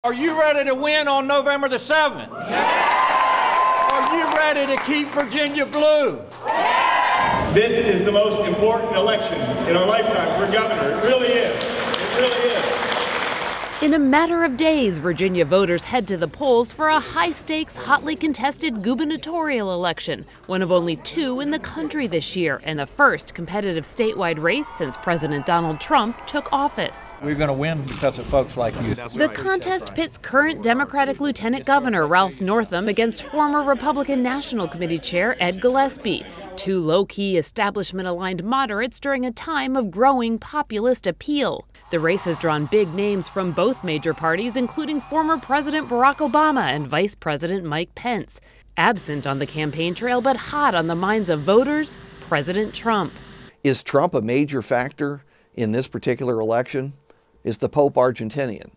Are you ready to win on November the 7th? Yeah! Are you ready to keep Virginia blue? Yeah! This is the most important election in our lifetime for governor. It really is. It really is. In a matter of days, Virginia voters head to the polls for a high-stakes, hotly contested gubernatorial election, one of only two in the country this year, and the first competitive statewide race since President Donald Trump took office. We're going to win because of folks like you. The contest pits current Democratic Lieutenant Governor Ralph Northam against former Republican National Committee Chair Ed Gillespie, two low-key establishment-aligned moderates during a time of growing populist appeal. The race has drawn big names from both major parties, including former President Barack Obama and Vice President Mike Pence. Absent on the campaign trail but hot on the minds of voters, President Trump. Is Trump a major factor in this particular election? Is the Pope Argentinian?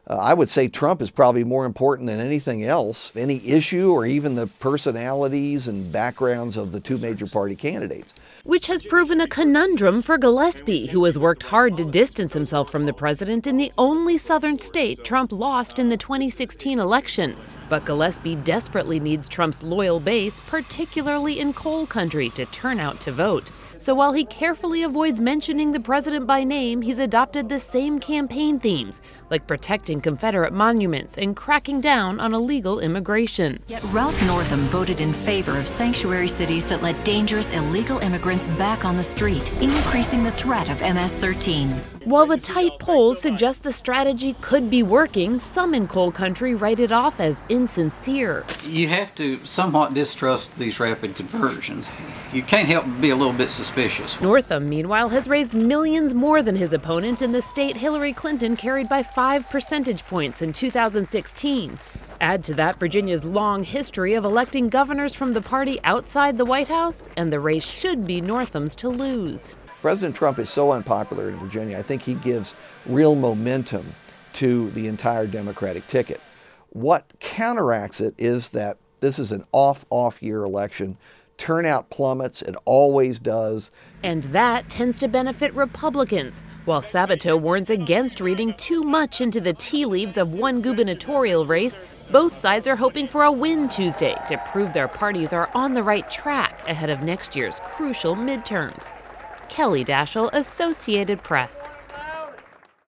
I would say Trump is probably more important than anything else, any issue or even the personalities and backgrounds of the two major party candidates. Which has proven a conundrum for Gillespie, who has worked hard to distance himself from the president in the only southern state Trump lost in the 2016 election. But Gillespie desperately needs Trump's loyal base, particularly in coal country, to turn out to vote. So while he carefully avoids mentioning the president by name, he's adopted the same campaign themes, like protecting Confederate monuments and cracking down on illegal immigration. Yet Ralph Northam voted in favor of sanctuary cities that let dangerous illegal immigrants back on the street, increasing the threat of MS-13. While the tight polls suggest the strategy could be working, some in coal country write it off as insincere. You have to somewhat distrust these rapid conversions. You can't help but be a little bit suspicious. Northam, meanwhile, has raised millions more than his opponent in the state Hillary Clinton carried by 5 percentage points in 2016. Add to that Virginia's long history of electing governors from the party outside the White House, and the race should be Northam's to lose. President Trump is so unpopular in Virginia, I think he gives real momentum to the entire Democratic ticket. What counteracts it is that this is an off-year election. Turnout plummets, it always does. And that tends to benefit Republicans, while Sabato warns against reading too much into the tea leaves of one gubernatorial race. Both sides are hoping for a win Tuesday to prove their parties are on the right track ahead of next year's crucial midterms. Kelly Daschle, Associated Press.